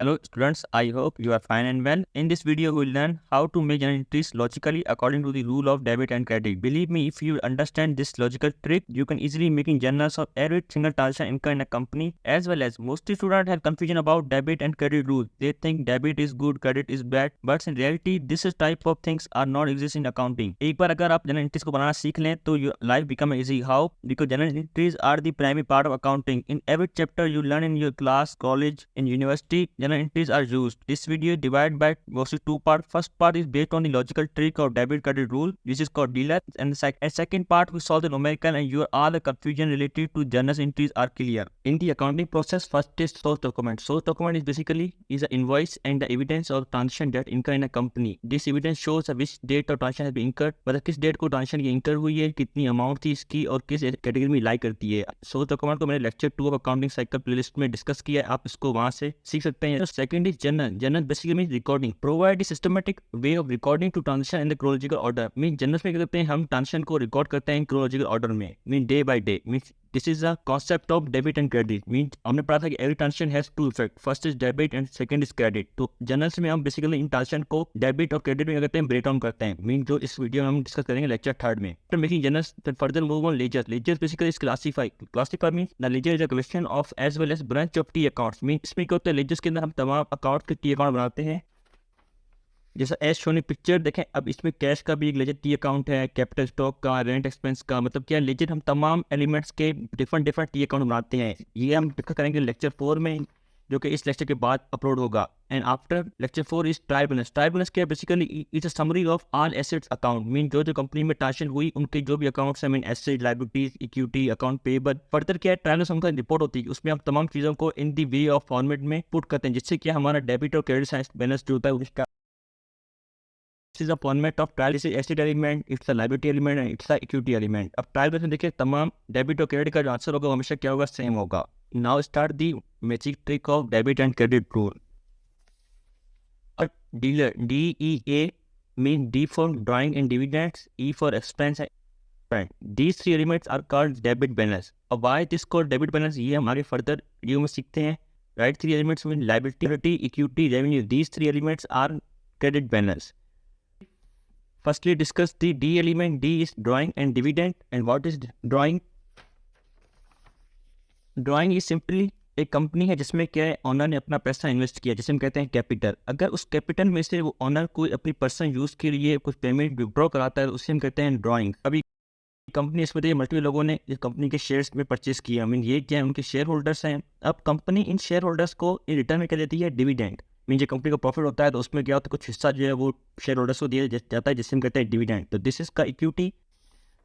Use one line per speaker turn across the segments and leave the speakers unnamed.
Hello students, I hope you are fine and well. In this video, we will learn how to make journal entries logically according to the rule of debit and credit. Believe me, if you understand this logical trick, you can easily make journals of every single transaction incurred in a company. As well as most students have confusion about debit and credit rules. They think debit is good, credit is bad, but in reality, this type of things are not exist in accounting. एक बार अगर आप journal entries को बनाना सीख लें तो your life become easy. How? Because journal entries are the primary part of accounting. In every chapter you learn in your class, college, in university, journal entries are used. This video is divided by mostly two parts. First part is based on the logical trick of debit credit rule, which is called dealer, and second part we solve the numerical and your all the confusion related to journal entries are clear. In the accounting process, first is source document. Source document is basically is an invoice and the evidence of transaction that incur in a company. This evidence shows which date of transaction has been incurred, मतलब किस date को transaction की इंकर हुई है, कितनी amount थी इसकी और किस कैटेगरी में लाई करती है. सोर्स डॉक्यूमेंट को मैंने lecture 2 of accounting cycle playlist में डिस्कस किया है, आप इसको वहां से सीख सकते हैं. Second is journal. Journal basically means recording. Provide systematic way of recording to transaction in the chronological order. Mean journal में क्या करते हैं, हम ट्रांजेक्शन को रिकॉर्ड करते हैं क्रोनोलॉजिकल ऑर्डर में, mean day by day. Mean this is the concept of debit and credit. Mean हमने पढ़ा था कि every transaction has two effect, first is debit and second is credit. तो जर्नल्स में हम बेसिकली इन ट्रांजेक्शन को डेबिट और क्रेडिट में क्या करते हैं, ब्रेक डाउन करते हैं. मीन जो इस वीडियो में हम डिस्कस करेंगे लेक्चर 3 में. After making journals then further move on ledger. Ledger basically is classify mean the ledger is a collection of as well as branch of T accounts. Mean इसमें क्या होता है, लेजर्स के अंदर हम तमाम अकाउंट के टी अकाउंट बनाते हैं. जैसा एज शोनी पिक्चर देखें. अब इसमें कैश का भी एक लेजर टी अकाउंट है, कैपिटल स्टॉक का, रेंट एक्सपेंस का, मतलब क्या लेजर हम तमाम एलिमेंट्स के डिफरेंट टी अकाउंट बनाते हैं. ये हम डिस्कस करेंगे लेक्चर 4 में, जो कि इस लेक्चर के बाद अपलोड होगा. And after lecture 4 is trial balance. Trial balance क्या basically is a summary of all assets account. Mean जो कंपनी में ट्रांजेक्शन हुई उनके जो भी अकाउंट्स हैं, mean asset, liabilities, equity, account payable. Further क्या है, ट्रायल बैलेंस उनका रिपोर्ट होती है, उसमें हम तमाम चीज़ों को इन दी वे ऑफ फॉर्मेट में पुट करते हैं, जिससे क्या हमारा डेबिट और क्रेडिट बैलेंस जो होता है उसका This is a format of trial. This is asset element, it's a liability element and it's a equity element. अब ट्रायल बैलेंस में देखिए तमाम डेबिट और क्रेडिट का जो आंसर होगा हमेशा क्या होगा, सेम होगा. Now start the magic trick of debit and credit rule. Dealer DEA mean D for drawing and dividends, E for expense and spend. These three elements are called debit balance. अब why this called debit balance, ये हम आगे further video में सीखते हैं. Right, three elements mean liability, equity, revenue. These three elements are credit balance. Firstly, discuss the D element. D is drawing and dividend. And what is drawing? Drawing is simply एक company है जिसमें क्या है, honour ने अपना पैसा invest किया, जिसे हम कहते हैं कैपिटल. अगर उस कैपिटल में से वो ऑनर कोई अपनी पर्सनल यूज के लिए कुछ पेमेंट विड्रॉ कराता है तो उसे हम कहते हैं ड्राइंग. अभी कंपनी इसमें देखिए मल्टीपल लोगों ने इस कंपनी के शेयर्स में परचेस किया. मीन ये क्या है, उनके शेयर होल्डर्स हैं. अब कंपनी इन शेयर होल्डर्स को इन रिटर्न में क्या देती है, डिविडेंड. मीन जो कंपनी का प्रॉफिट होता है तो उसमें क्या होता है, कुछ हिस्सा जो है वो शेयर होल्डर्स को दिया जाता है, जिससे हम कहते हैं डिविडेंड. तो दिस इज का इक्विटी.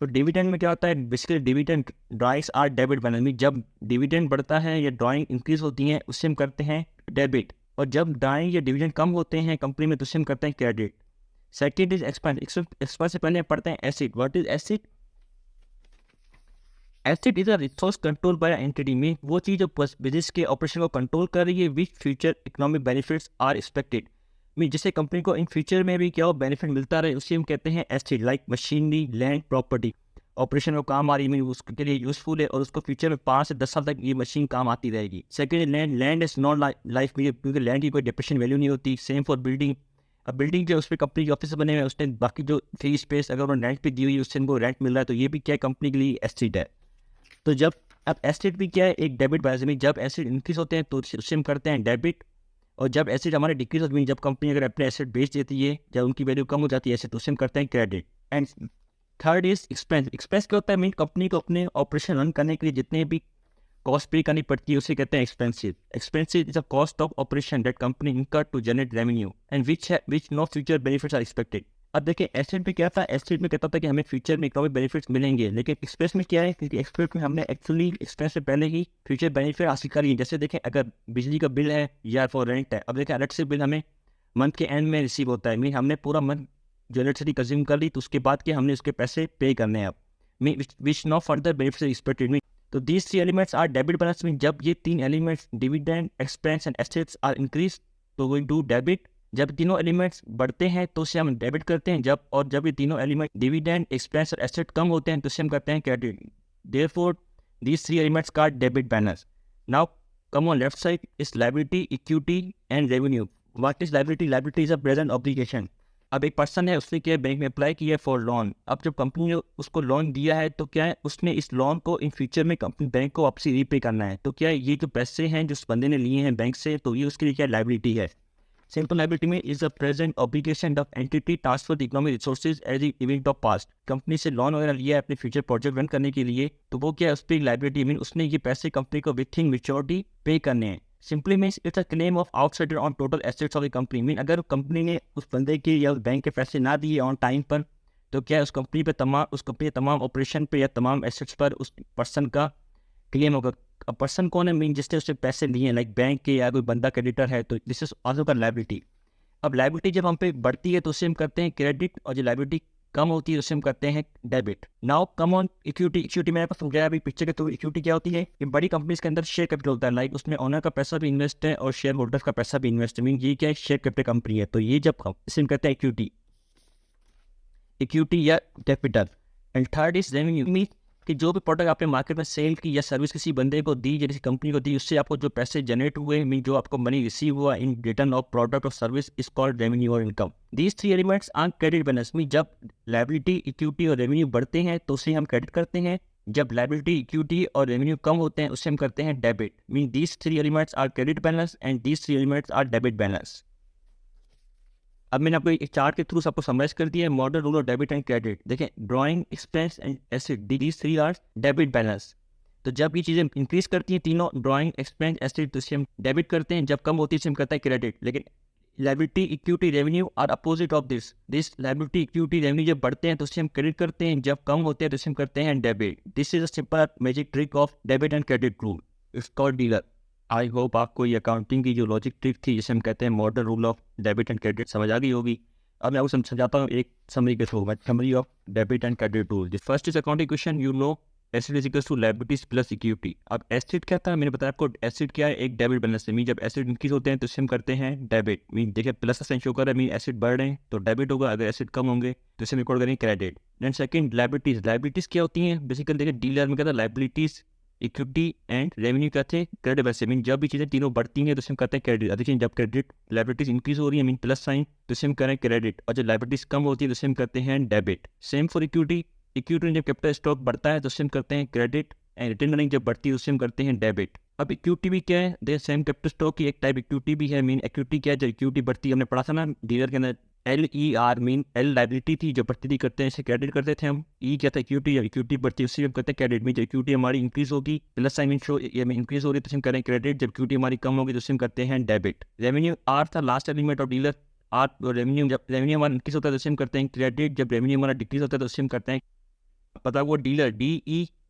तो डिविडेंड में क्या होता है, basically dividend drawings are debit balance. Mean जब डिविडेंड बढ़ता है या ड्राइंग इंक्रीज होती है उससे हम करते हैं डेबिट, और जब ड्राइंग या डिविडेंड कम होते हैं कंपनी में तो उससे हम करते हैं credit. Second is expense. Expense से पहले पढ़ते हैं acid. What is acid? Asset is a resource control by entity. में वो चीज़ जो बिजनेस के ऑपरेशन को कंट्रोल कर रही है, which future economic benefits are expected. Mean जिससे कंपनी को इन फ्यूचर में भी क्या हो, बेनिफिट मिलता रहे, उसे हम कहते हैं asset. Like machinery, land, property. Operation में काम आ रही है, मीन उसके लिए यूजफुल है और उसको फ्यूचर में 5 से 10 साल तक ये मशीन काम आती रहेगी. Second land. Land is not life में, क्योंकि लैंड की कोई डिप्रेशन वैल्यू नहीं होती. Same for building. अब बिल्डिंग जो उस पर कंपनी के ऑफिस बने हुए हैं, उसने बाकी जो फ्री स्पेस अगर उन्होंने रेंट पे दी हुई है उससे इनको रेंट मिल रहा है, तो ये भी क्या है, कंपनी के लिए एसेट है. तो जब अब एसेट भी क्या है, एक डेबिट बैलेंस में. जब एसेट इंक्रीज होते हैं तो उससे हम करते हैं डेबिट, और जब एसेट हमारे डिक्रीज होते हैं, जब कंपनी अगर अपने एसेट बेच देती है, जब उनकी वैल्यू कम हो जाती है एसेट, तो उससे हम करते हैं credit. And third is expense. Expense क्या होता है, मीन कंपनी को अपने ऑपरेशन रन करने के लिए जितने भी कॉस्ट पे करनी पड़ती है उसे कहते हैं expensive. Expensive is a cost of operation that company incur to generate revenue and which no future benefits are expected. अब देखिए एसेट में क्या था, एसेट में कहता था कि हमें फ्यूचर में इकोनॉमिक बेनिफिट्स मिलेंगे, लेकिन एक्सपेंस में क्या है, क्योंकि एक्सपेंस में हमने एक्चुअली एक्सपेंस से पहले ही फ्यूचर बेनिफिट हासिल कर लिए. जैसे देखें अगर बिजली का बिल है या फॉर रेंट है. अब देखें इलेक्ट्रिसिटी बिल हमें मंथ के एंड में रिसीव होता है. मीन हमने पूरा मंथ जो इलेक्ट्रिसिटी कंज्यूम कर ली, तो उसके बाद के हमने उसके पैसे पे करने हैं. अब mean which no further benefits expected. तो these three elements are debit balance. में जब ये 3 elements dividend, expense and assets are increase तो वी डू डेबिट. जब तीनों एलिमेंट्स बढ़ते हैं तो उसे हम डेबिट करते हैं. जब ये तीनों एलिमेंट डिविडेंड, एक्सपेंस और एसेट कम होते हैं तो उसे हम करते हैं credit. Therefore these three elements का debit balance. Now come on left side is liability, equity and revenue. What is liability? Liability is a present obligation. अब एक पर्सन है, उसने क्या बैंक में अप्लाई किया फॉर लोन. अब जब कंपनी ने उसको लोन दिया है तो क्या है, उसने इस लोन को इन फ्यूचर में कंपनी बैंक को वापसी रीपे करना है. तो क्या है, ये जो पैसे हैं जो उस बंदे ने लिए हैं बैंक से, तो ये उसके लिए क्या लाइबिलिटी है. सिंपल लाइबिलिटी में is a present obligation of entity transfer the economic resources as the event of past. Company से लोन वगैरह लिया है अपने फ्यूचर प्रोजेक्ट रन करने के लिए, तो वो क्या है, उस पर लाइबिलिटी मीन उसने ये पैसे कंपनी को विथिंग मेच्योरिटी पे करने हैं. Simply means it's a claim of outsider on total assets of the company. Mean अगर कंपनी ने उस बंदे के या उस बैंक के पैसे ना दिए ऑन टाइम पर, तो क्या है, उस कंपनी के तमाम ऑपरेशन पे या तमाम एसेट्स पर उस पर्सन का क्लेम होगा. अब पर्सन कौन है, मीन जिसने उससे पैसे लिए हैं, लाइक बैंक के या कोई बंदा क्रेडिटर है, तो दिस इज ऑल्सो का लाइबिलिटी. अब लाइबिलिटी जब हम पे बढ़ती है तो उसे हम करते हैं क्रेडिट, और जो लाइबिलिटी कम होती है उसे हम करते हैं debit. Now come on equity. Equity मैंने आपको समझाया अभी पिक्चर के थ्रू. इक्विटी क्या होती है, ये बड़ी कंपनीज के अंदर शेयर कैपिटल होता है, लाइक उसमें ओनर का पैसा भी इन्वेस्ट है और शेयर होल्डर्स का पैसा भी इन्वेस्ट है. मीन ये क्या है, शेयर कैपिटल कंपनी है, तो ये जब इसे हम कहते हैं इक्विटी या capital. And third is revenue. Mean कि जो भी प्रोडक्ट आपने मार्केट में सेल की या सर्विस किसी बंदे को दी, जैसे कंपनी को दी, उससे आपको जो पैसे जनरेट हुए, मीन जो आपको मनी रिसीव हुआ इन रिटर्न ऑफ प्रोडक्ट और सर्विस, इज कॉल्ड रेवेन्यू और income. These three elements are credit balance. Mean जब लायबिलिटी, इक्विटी और रेवेन्यू बढ़ते हैं तो उसे हम क्रेडिट करते हैं. जब लायबिलिटी, इक्विटी और रेवेन्यू कम होते हैं उसे हम करते हैं debit. Mean these three elements are credit balance and these three elements are debit balance. अब मैंने आपको एक चार्ट के थ्रू सबको समराइज कर दिया है, model rule of debit and credit. देखें, drawing, expense and asset, these three are debit balance. तो जब ये चीज़ें इंक्रीज करती हैं तीनों, ड्राइंग, एक्सपेंस, एसेट, तो इसे हम डेबिट करते हैं. जब कम होती है इसे हम करते हैं क्रेडिट. लेकिन liability, equity, revenue are opposite of this liability, equity, revenue जब बढ़ते हैं तो उसे हम क्रेडिट करते हैं, जब कम होते हैं तो इसे हम करते हैं debit. This is a simple magic trick of debit and credit rule. It's called dealer. I hope आपको ये अकाउंटिंग की जो लॉजिक ट्रिक थी, जिसे हम कहते हैं model rule of debit and credit, समझ आ गई होगी. अब मैं आपको समझाता हूँ एक समरी के through. Summary of debit and credit rule. The first is accounting question. You know asset is equals to liabilities plus equity. अब एसेट क्या था, मैंने बताया आपको. एसेट क्या है, एक डेबिट बैलेंस है. मीन जब एसेट इंक्रीज होते हैं तो इसे हम करते हैं डेबिट. मीन देखिए प्लस का साइन शो कर रहा है, मीन एसेट बढ़ रहे हैं तो डेबिट होगा. अगर एसेट कम होंगे तो इसे रिकॉर्ड करेंगे credit. Then second liabilities. Liabilities क्या होती हैं, बेसिकली देखिए डीलर में क्या था, लायबिलिटीज, इक्विटी एंड रेवेन्यू कहते हैं क्रेडिट बैलेंस. मीन जब भी चीज़ें तीनों बढ़ती हैं तो इसे हम कहते हैं क्रेडिट. देखिए जब क्रेडिट लायबिलिटीज इंक्रीज हो रही है, मीन प्लस साइन, तो इसे हम करें क्रेडिट. और जब लायबिलिटीज कम होती है तो इसे हम करते हैं debit. Same for equity. Equity में जब कैपिटल स्टॉक बढ़ता है तो इसे हम करते हैं क्रेडिट, एंड रिटर्न अर्निंग जब बढ़ती है उसे हम करते हैं डेबिट. अब इक्विटी भी क्या है, देखिए सेम कैपिटल स्टॉक की एक टाइप इक्विटी भी है. मीन इक्विटी क्या है, जब इक्विटी बढ़ती है, हमने पढ़ा था ना डीलर के अंदर, LER मीन L लायबिलिटी थी जो बढ़ती थी, करते हैं इसे क्रेडिट करते थे हम. E क्या था, इक्विटी. जब इक्विटी बढ़ती है उससे हम करते हैं क्रेडिट. में जब इक्विटी हमारी इंक्रीज होगी, प्लस साइन मीन शो ये में इंक्रीज हो रही है तो हम करें क्रेडिट. जब इक्विटी हमारी कम होगी तो उसे हम करते हैं डेबिट. रेवेन्यू R था last element of dealer. R revenue, जब रेवेन्यू हमारा इंक्रीज होता है तो उसे हम करते हैं क्रेडिट. जब रेवेन्यू हमारा डिक्रीज होता है तो उसे हम करते हैं, पता वो dealer,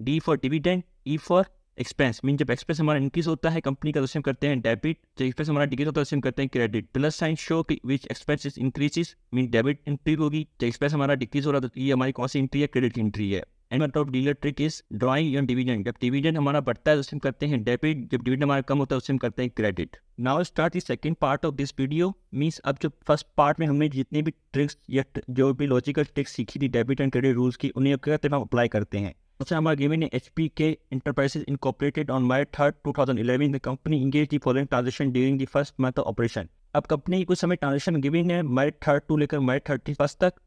D for dividend, E for expense. Mean जब एक्सपेंस हमारा इंक्रीज होता है कंपनी का तो उसे हम करते हैं डेबिट. जब एक्सपेंस हमारा डिक्रीज होता है उसे हम करते हैं क्रेडिट. प्लस साइन शो कि which expenses increases, mean debit entry होगी. जब एक्सपेंस हमारा डिक्रीज हो रहा है तो ये हमारी कौन सी एंट्री है, क्रेडिट की एंट्री है. End of dealer trick is drawing and dividend. जब डिविडेंड हमारा बढ़ता है तो उसे हम करते हैं डेबिट. जब डिविडेंड हमारा कम होता है उसे हम करते हैं credit. Now start the second part of this video. Means अब जो फर्स्ट पार्ट में हमने जितनी भी ट्रिक्स या जो भी लॉजिकल ट्रिक्स सीखी थी डेबिट एंड क्रेडिट रूल्स की, उन्हें क्या करते हैं, हम अप्लाई करते हैं. अच्छा, हमारा गिवन है HBK Enterprises Incorporated on March 3rd, 2011. The company engaged the following transaction during the first month of operation. अब कंपनी कुछ समय ट्रांजेक्शन गिवन है March 3rd to लेकर March 31st तक.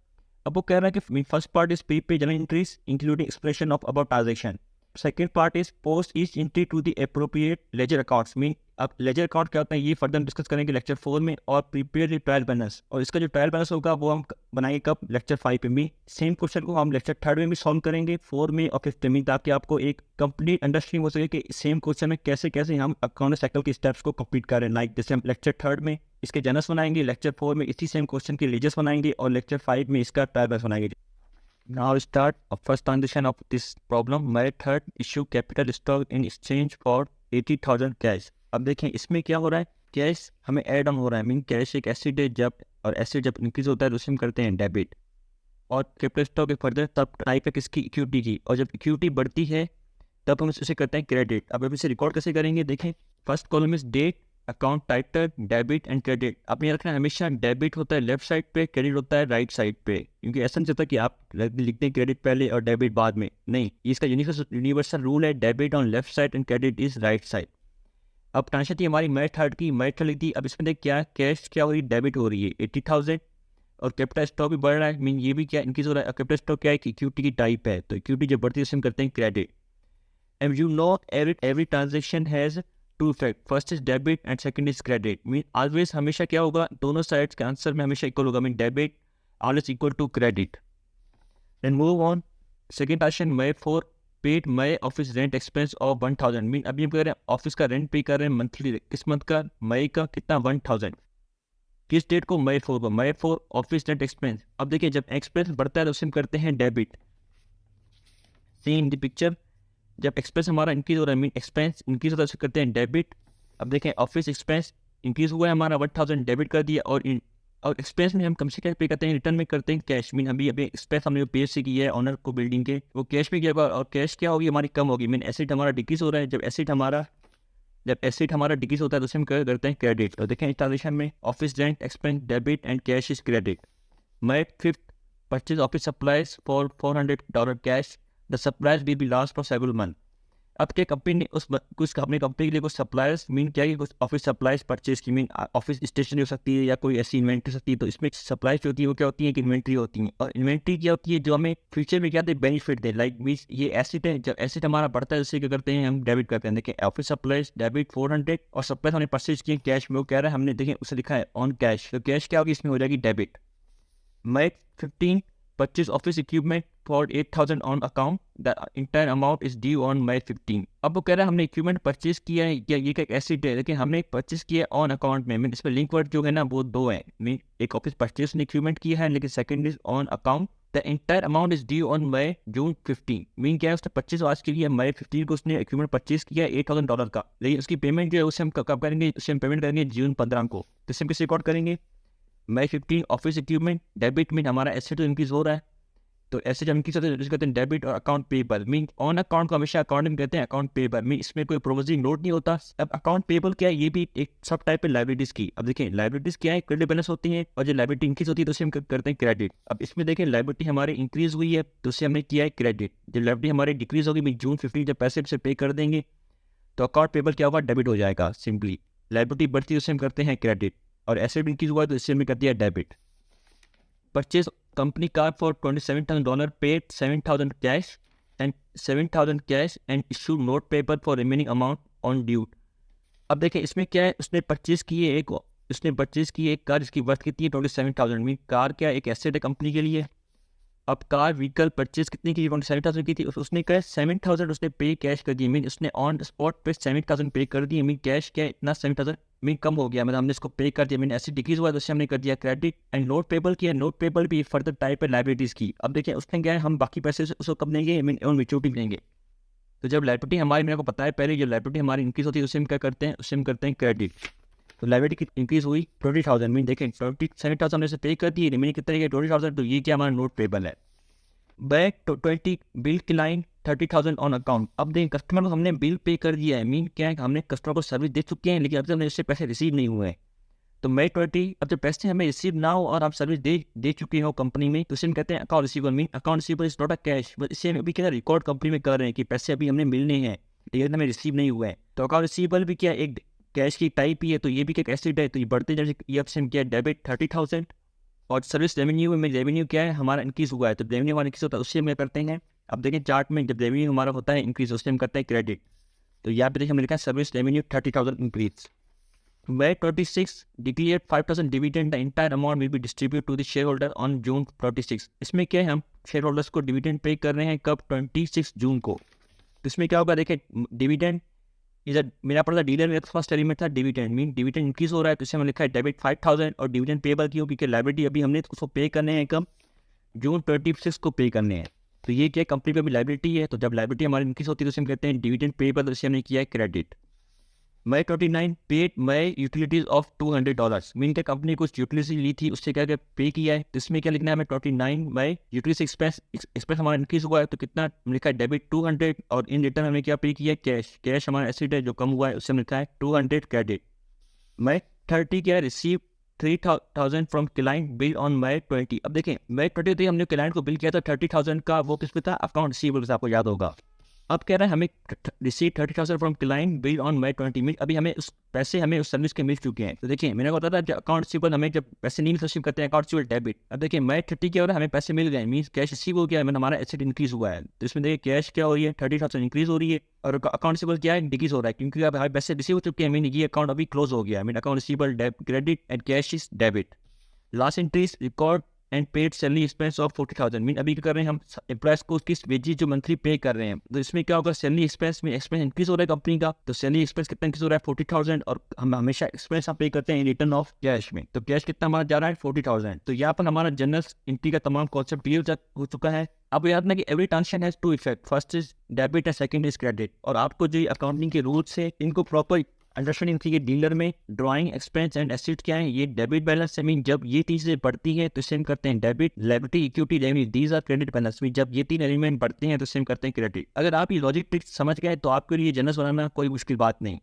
अब वो कह रहा है कि first part is prepaid general entries including expression of about transaction. Second part is post each entry to the appropriate ledger accounts. Mean अब लेजर अकाउंट क्या होता है ये फर्दर डिस्कस करेंगे लेक्चर 4 में. और प्रीपेयर द ट्रायल बैलेंस, और इसका जो ट्रायल बैलेंस होगा वो हम बनाएंगे कब, लेक्चर 5 में भी. सेम क्वेश्चन को हम लेक्चर 3 में भी सॉल्व करेंगे, 4 में और 5 में, ताकि आपको एक कंप्लीट अंडरस्टैंडिंग हो सके कि सेम क्वेश्चन में कैसे कैसे हम अकाउंट साइकिल के स्टेप्स को कंप्लीट करें. लाइक जैसे हम लेक्चर 3 में इसके जनरल्स बनाएंगे, लेक्चर 4 में इसी सेम क्वेश्चन के लेजर्स बनाएंगे, और लेक्चर 5 में इसका ट्रायल बैलेंस बनाएंगे. Now start a first transaction of this problem. March 3rd issue capital stock in exchange for 80,000 cash. अब देखें इसमें क्या हो रहा है, कैश हमें एड ऑन हो रहा है. मीन कैश एक एसिड है, जब और एसिड जब इंक्रीज होता है तो उसे हम करते हैं डेबिट. और कैपिटल स्टॉक एक फर्दर तब टाइप है किसकी, इक्विटी की. और जब इक्विटी बढ़ती है तब हम उसे करते हैं क्रेडिट. अब इसे रिकॉर्ड कैसे करेंगे, देखें first column is date, account title, debit and credit. आप याद रखना हमेशा डेबिट होता है लेफ्ट साइड पे, क्रेडिट होता है राइट साइड पे. क्योंकि ऐसा नहीं होता कि आप लिखते हैं क्रेडिट पहले और डेबिट बाद में, नहीं. इसका यूनिवर्सल रूल है, debit on left side and credit is right side. अब ट्रांजेक्शन थी हमारी मई 3 की, मई 3 लिख दी। अब इसमें देख क्या कैश क्या हो रही है, डेबिट हो रही है 80,000 और कैपिटल स्टॉक भी बढ़ रहा है, मीन ये भी क्या इंक्रीज हो रहा है। कैपिटल स्टॉक क्या है कि इक्विटी की टाइप है, तो इक्विटी जब बढ़ती है उसे हम करते हैं credit. And you know every transaction has two effect, first is debit and second is credit. Mean always हमेशा क्या होगा, दोनों साइड्स के आंसर में हमेशा इक्वल होगा, mean debit always equal to credit. Then move on, second question May 4 paid May office rent expense of 1000। Mean अभी हम कह रहे हैं ऑफिस का रेंट पे कर रहे हैं मंथली, किस मंथ का, मई का, कितना 1000। किस डेट को, मई 4 को। मई 4 ऑफिस रेंट एक्सपेंस। अब देखिए जब एक्सपेंस बढ़ता है तो उसे हम करते हैं debit. See in the picture, जब एक्सपेंस हमारा इंक्रीज हो रहा है, मीन एक्सपेंस इंक्रीज होता है उसे करते हैं डेबिट। अब देखें ऑफिस एक्सपेंस इंक्रीज हुआ है हमारा 1000, डेबिट कर दिया। और एक्सपेंस में हम कम से कम पे करते हैं, रिटर्न में करते हैं कैश। मीन अभी एक्सपेंस हमने पे से किया है ऑनर को बिल्डिंग के, वो कैश में किया होगा और कैश क्या होगी हमारी कम होगी। मीन एसेट हमारा डिक्रीज हो रहा है। जब एसेट हमारा डिक्रीज होता है तो उसे हम करते हैं क्रेडिट। तो देखें इंस्टॉलेशन में office rent expense debit and cash is credit. May 5 purchase office supplies for $400 कैश, the supplies will be last for several month. अब क्या कंपनी ने कुछ अपनी कंपनी के लिए कुछ सप्लायर्स, मीन क्या है कुछ ऑफिस सप्लाईज परचेज की, मीन ऑफिस स्टेशनरी हो सकती है या कोई ऐसी इन्वेंट्री हो सकती है। तो इसमें सप्लाईज जो होती है वो क्या होती है कि इन्वेंट्री होती है। और इन्वेंट्री क्या होती है जो हमें फ्यूचर में क्या दे, बेनिफिट दे। लाइक मीन ये एसेट है, जब एसेट हमारा बढ़ता है उससे क्या करते हैं हम डेबिट करते हैं। देखिए ऑफिस सप्लाईज डेबिट 400 और सप्लाईज हमने परचेज किए कैश में, वो कह रहा है हमने देखिए उसे लिखा है ऑन कैश, तो कैश क्या होगी इसमें हो जाएगी debit. May 15 purchase office equipment for 8,000 on account, the entire amount is due on May 15। अब वो कह रहा है हमने इक्विपमेंट परचेज किया है, या ये एक एसेट है लेकिन हमने परचेज किया है ऑन अकाउंट में। मीन इसमें लिंक वर्ड जो है ना वो दो है। मीन एक ऑफिस परचेज ने इक्विपमेंट किया है लेकिन second is on account, the entire amount is due on May June 15। Mean क्या है उसने परचेज आज के लिए मई 15 को उसने इक्विपमेंट परचेज किया है $8,000 का, लेकिन उसकी पेमेंट जो है उसे हम कब करेंगे, उसे हम पेमेंट करेंगे जून 15 को। तो इसे हम किस रिकॉर्ड करेंगे, मई 15 ऑफिस इक्विपमेंट डेबिट। मीन हमारा एसेट तो इंक्रीज हो रहा है तो एसेट हम किस कहते हैं डेबिट और account payable. Mean on account को हमेशा अकाउंट में कहते हैं अकाउंट पेबल। मीन इसमें कोई प्रोविजनिंग नोट नहीं होता। अब अकाउंट पेबल क्या है, ये भी एक सब टाइप है लाइबिलिटीज की। अब देखिए लाइबिलिटीज क्या है, क्रेडिट बैलेंस होती है और जो लाइबिलिटी इंक्रीज होती है तो उसे हम करते हैं क्रेडिट। अब इसमें देखिए लाइबिलिटी हमारी इंक्रीज हुई है तो उसे हमने किया है क्रेडिट। जब लाइबिलिटी हमारी डिक्रीज होगी मीन जून 15 जब पैसे से पे कर देंगे तो अकाउंट पेबल क्या होगा, डेबिट हो जाएगा सिंपली। लाइबिलिटी बढ़ती है उसे हम करते हैं क्रेडिट और एसेट इंक्रीज हुआ है तो इससे हमें कर दिया debit. Purchase company car for $27,000, paid $7,000 cash and $7,000 cash and issued note paper for remaining amount on due। अब देखिए इसमें क्या है, उसने परचेज की है एक कार जिसकी वर्थ कितनी है 27,000। मीन कार क्या एक एसेट है कंपनी के लिए। अब कार व्हीकल परचेज कितनी की, 27,000 की थी, उसने क्या 7,000 उसने पे कैश कर दिए। मीन उसने ऑन स्पॉट पे 7,000 पे कर दिए। मीन कैश क्या इतना 7,000 मीन कम हो गया, मतलब हमने इसको पे कर दिया। मीन ऐसे डिक्रीज हुआ तो उससे हमने कर दिया क्रेडिट। एंड नोट पेबल किया, नोट पेबल भी फर्दर टाइप है लाइबिलिटीज की। अब देखिए उसने क्या है हम बाकी पैसे उसको कब देंगे, मीन ऑन मैच्योरिटी देंगे। तो जब लाइबिलिटी हमारी, मेरे को पता है पहले जब लाइबिलिटी हमारी इंक्रीज होती है उससे हम क्या करते हैं, उससे हम करते हैं क्रेडिट। तो लाइबिलिटी की इंक्रीज हुई 20,000। मीन देखें 27,000 हमने से पे कर दिए, रिमेनिंग कितना है 20,000। तो ये क्या हमारा नोट पेबल है। Back 20 bill client 30,000 on account. अब देखें कस्टमर को हमने बिल पे कर दिया है। मीन क्या है हमने कस्टमर को सर्विस दे चुके हैं लेकिन अब तक हमने इससे पैसे रिसीव नहीं हुए हैं। तो मई 20 अब जब पैसे हमें रिसीव ना हो और आप सर्विस दे चुके हो कंपनी में तो इसे हम कहते हैं account receivable. Mean account receivable is not a cash, but इसे हम अभी क्या रिकॉर्ड कंपनी में कर रहे हैं कि पैसे अभी हमने मिलने हैं लेकिन हमें रिसीव नहीं हुए हैं। तो अकाउंट रिसीवेबल भी क्या एक कैश की टाइप ही है, तो ये भी क्या एसेट है। तो ये बढ़ते जैसे ये ऑप्शन क्या है डेबिट 30,000 और सर्विस रेवेन्यू में रेवेन्यू क्या है हमारा इंक्रीज हुआ है तो रेवेन्यू हमारा इंक्रीज होता है उससे हम करते हैं। अब देखिए चार्ट में जब रेवेन्यू हमारा होता है इंक्रीज उससे हम करते हैं क्रेडिट। तो यहाँ पे देखिए हमने लिखा है service revenue 30,000 increase. May 26 declared 5,000 dividend, the entire amount will be distributed to the shareholder on June 26। इसमें क्या है हम शेयर होल्डर्स को डिविडेंड पे कर रहे हैं कब 26 जून को। तो इसमें क्या होगा देखिए डिविडेंड इधर मेरा पड़ता डीलर में फर्स्ट एलिमेंट था डिविडेंड। मीन डिविडेंड इंक्रीज हो रहा है तो इसे हमने लिखा है डेबिट 5,000 और डिविडेंड पेबल की क्योंकि लाइबिलिटी अभी हमने उसको पे करने हैं कब जून 26 को पे करने हैं। तो ये क्या कंपनी पे भी लाइबिलिटी है। तो जब लाइबिलिटी हमारी इंक्रीज होती है तो इसे हम कहते हैं डिविडेंड पेबल, तो इसे हमने किया है credit. May 29 paid May utilities of $200। Mean क्या कंपनी कुछ यूटिलिटी ली थी उससे क्या क्या पे किया है। तो इसमें क्या लिखना है हमें 29 मई यूटिलिटी एक्सपेंस हमारा इंक्रीज हुआ है तो कितना लिखा है डेबिट 200 और इन रिटर्न हमें क्या पे किया है कैश हमारा एसेट है जो कम हुआ है उससे हम लिखा है 200 क्रेडिट। मई 30 क्या receive 3,000 from client bill on May 20। अब देखें मई 20 हमने क्लाइंट को बिल किया था 30,000 का, वो किस पे था अकाउंट रिसीवेबल, आपको याद होगा। अब कह रहा है हमें receive 30,000 from client bill on May 20 mean अभी हमें उस पैसे हमें उस सर्विस के मिल चुके हैं। तो देखिए मैंने बताया था अकाउंट रिसीवेबल हमें जब पैसे नहीं रिसीव करते हैं अकाउंट रिसीवेबल डेबिट। अब देखिए May 30 क्या हो रहा है हमें पैसे मिल गए मीन कैश रिसीव हो गया है हमारा एसेट इंक्रीज हुआ है। तो इसमें देखिए कैश क्या हो रही है 30,000 इंक्रीज हो रही है और अकाउंट रिसीवेबल क्या है डिक्रीज हो रहा है क्योंकि अब हमारे पैसे रिसीव हो चुके हैं मीन ये अकाउंट अभी क्लोज हो गया है mean account receivable credit and cash is debit. Last entries record and paid salary expense of 40,000 mean अभी क्या कर रहे हैं हम एम्प्लॉयज को किस वेजेस जो मंथली पे कर रहे हैं। तो इसमें क्या होगा सैलरी एक्सपेंस में एक्सपेंस इंक्रीज हो रहा है कंपनी का। तो सैलरी एक्सपेंस कितना इंक्रीज हो रहा है 40,000 और हम हमेशा एक्सपेंस हम पे करते हैं रिटर्न ऑफ कैश में। तो कैश कितना हमारा जा रहा है 40,000। तो यहाँ पर हमारा जनरल एंट्री का तमाम कॉन्सेप्ट क्लियर हो चुका है। अब याद रखना कि every transaction has two effect first is debit and second is credit. और आपको जो अकाउंटिंग के रूल्स है इनको प्रॉपर अंडरस्टैंडिंग थी कि डीलर में ड्राइंग एक्सपेंस एंड एसेट क्या है ये डेबिट बैलेंस है मीन जब ये चीजें बढ़ती है तो सेम करते हैं debit liability equity revenue these are credit balance mean जब ये तीन एलिमेंट बढ़ते हैं तो सेम करते हैं क्रेडिट। अगर आप ये लॉजिक ट्रिक समझ गए तो आपके लिए जनरल बनाना कोई मुश्किल बात नहीं।